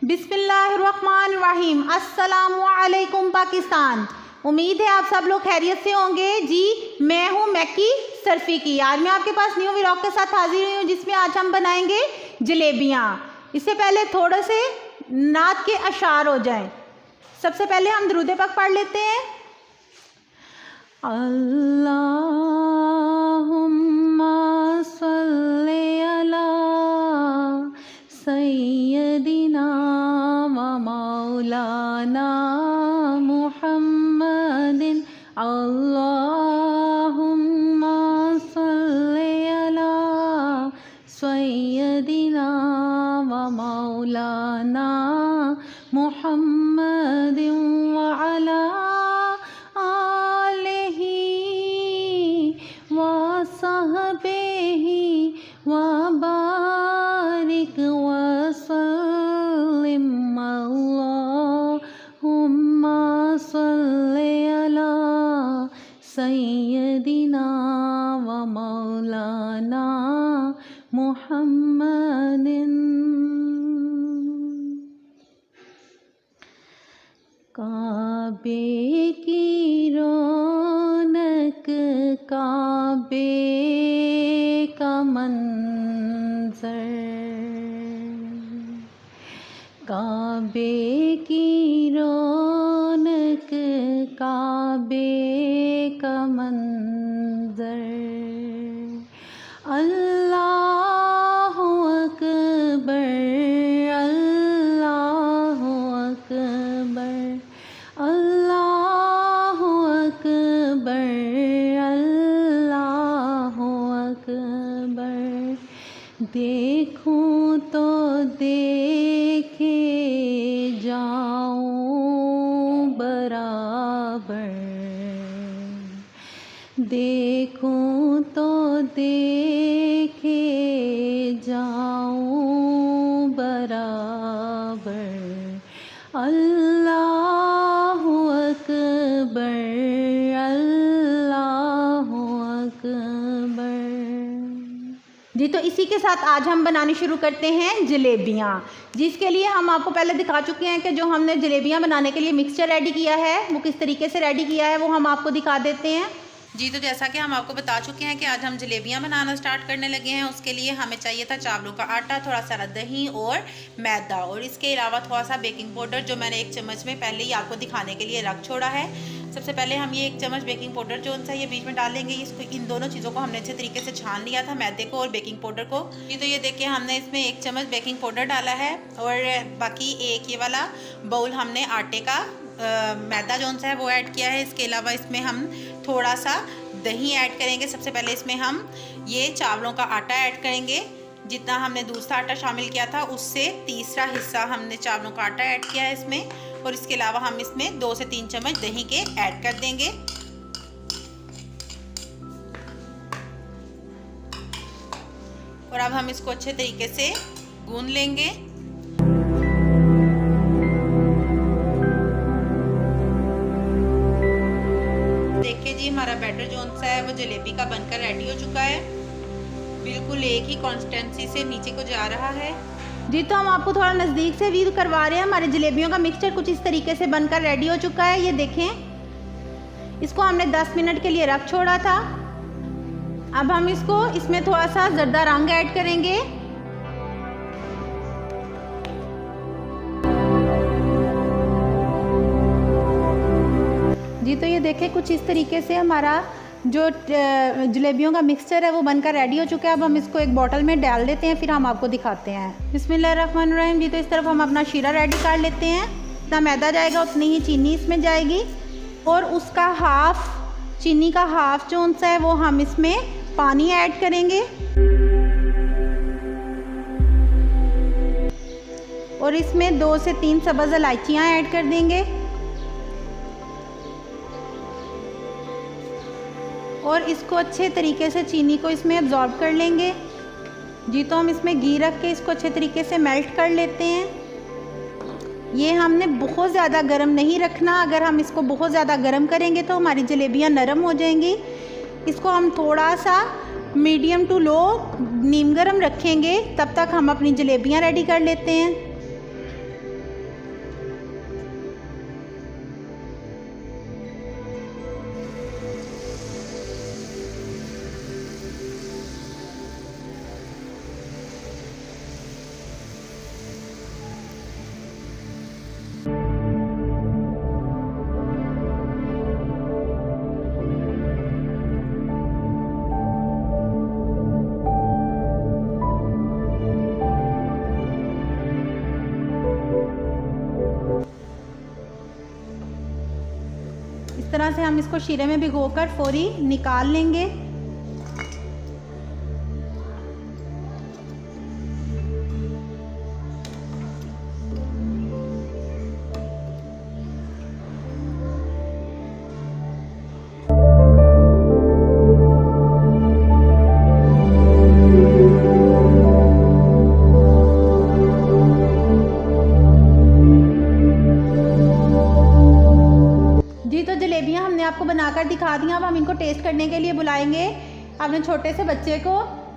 बिस्मिल्लाहिर्रहमानिर्रहीम। अस्सलामुअलैकुम पाकिस्तान। उम्मीद है आप सब लोग खैरियत से होंगे। जी मैं हूँ मैकी सर्फिकी। आज मैं आपके पास न्यू व्लॉग के साथ हाजिर हुई हूँ जिसमें आज हम बनाएंगे जलेबियाँ। इससे पहले थोड़े से नात के अशार हो जाएं। सबसे पहले हम दुरूद पाक पढ़ लेते हैं। अल्लाहुम्मा सल्ली अला सय्यदिना व मौलाना मुहम्मदिन। अल्लाहुम्मा सल्ली अला सय्यदिना व मौलाना मुहम्मदिन व अला आलिहि व सहबिहि व बारिक व सल्लिम। अल्लाहुम्मा सल्ली अला सय्यदिना व मौलाना मुहम्मदिन। काबे की रौनक काबे का मंज़र, काबे की रौनक काबे का मंज़र। अल्लाहु अकबर अल्लाहु अकबर अल्लाहु अकबर अल्लाहु अकबर। देखूं तो देखे जाऊं बराबर, देखूं तो देखे जाऊं बराबर। अल्लाहु अकबर अल्लाहु अकबर। जी तो इसी के साथ आज हम बनाने शुरू करते हैं जलेबियाँ, जिसके लिए हम आपको पहले दिखा चुके हैं कि जो हमने जलेबियाँ बनाने के लिए मिक्सचर रेडी किया है वो किस तरीके से रेडी किया है वो हम आपको दिखा देते हैं। जी तो जैसा कि हम आपको बता चुके हैं कि आज हम जलेबियाँ बनाना स्टार्ट करने लगे हैं। उसके लिए हमें चाहिए था चावलों का आटा, थोड़ा सा दही और मैदा, और इसके अलावा थोड़ा सा बेकिंग पाउडर जो मैंने एक चम्मच में पहले ही आपको दिखाने के लिए रख छोड़ा है। सबसे पहले हम ये एक चम्मच बेकिंग पाउडर जो सा ये बीच में डाल लेंगे। इसको इन दोनों चीज़ों को हमने अच्छे तरीके से छान लिया था, मैदे को और बेकिंग पाउडर को। ये तो ये देखिए हमने इसमें एक चम्मच बेकिंग पाउडर डाला है और बाकी एक ये वाला बाउल हमने आटे का मैदा जो सा है वो ऐड किया है। इसके अलावा इसमें हम थोड़ा सा दही ऐड करेंगे। सबसे पहले इसमें हम ये चावलों का आटा ऐड करेंगे। जितना हमने दूसरा आटा शामिल किया था उससे तीसरा हिस्सा हमने चावलों का आटा ऐड किया है इसमें, और इसके अलावा हम इसमें 2 से 3 चम्मच दही के ऐड कर देंगे। और अब हम इसको अच्छे तरीके से गूंद लेंगे। देखिए जी हमारा बैटर जो सा है वो जलेबी का बनकर रेडी हो चुका है। बिल्कुल एक ही कंसिस्टेंसी से नीचे को जा रहा है। जी तो हम आपको थोड़ा नज़दीक से व्यू करवा रहे हैं। हमारे जलेबियों का मिक्सचर कुछ इस तरीके से बनकर रेडी हो चुका है। ये देखें, इसको हमने 10 मिनट के लिए रख छोड़ा था। अब हम इसमें थोड़ा सा जर्दा रंग ऐड करेंगे। जी तो ये देखें कुछ इस तरीके से हमारा जो जलेबियों का मिक्सचर है वो बनकर रेडी हो चुका है। अब हम इसको एक बोतल में डाल देते हैं, फिर हम आपको दिखाते हैं। बिस्मिल्लाहिर्रहमानिर्रहीम। जी तो इस तरफ हम अपना शीरा रेडी कर लेते हैं। जितना मैदा जाएगा उतनी ही चीनी इसमें जाएगी, और उसका हाफ चीनी का हाफ जो सा है वो हम इसमें पानी ऐड करेंगे, और इसमें 2 से 3 सब्ज़ इलायचियाँ ऐड कर देंगे, और इसको अच्छे तरीके से चीनी को इसमें एब्जॉर्ब कर लेंगे। जी तो हम इसमें घी रख के इसको अच्छे तरीके से मेल्ट कर लेते हैं। ये हमने बहुत ज़्यादा गर्म नहीं रखना। अगर हम इसको बहुत ज़्यादा गर्म करेंगे तो हमारी जलेबियाँ नरम हो जाएंगी। इसको हम थोड़ा सा मीडियम टू लो नीम गर्म रखेंगे, तब तक हम अपनी जलेबियाँ रेडी कर लेते हैं। इस तरह से हम इसको शीरे में भिगोकर फौरी निकाल लेंगे। तो जलेबियाँ हमने आपको बनाकर दिखा दी। अब हम इनको टेस्ट करने के लिए बुलाएंगे अपने छोटे से बच्चे को,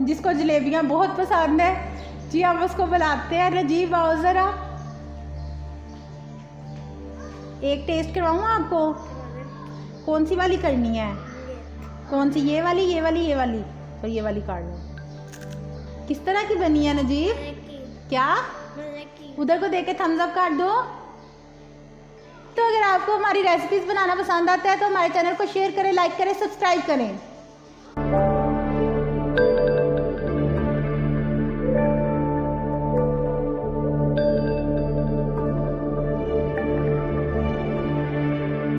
जिसको जलेबियाँ बहुत पसंद है। जी हम उसको बुलाते हैं। रजीब आओ ज़रा, एक टेस्ट करवाऊँ आपको? कौन सी वाली करनी है? कौन सी? ये वाली, ये वाली, ये वाली? तो ये वाली काट लो। किस तरह की बनी है नजीब? क्या? उधर को देख के थम्स अप काट दो। तो अगर आपको हमारी रेसिपीज़ बनाना पसंद आता है तो हमारे चैनल को शेयर करें, लाइक करें, सब्सक्राइब करें।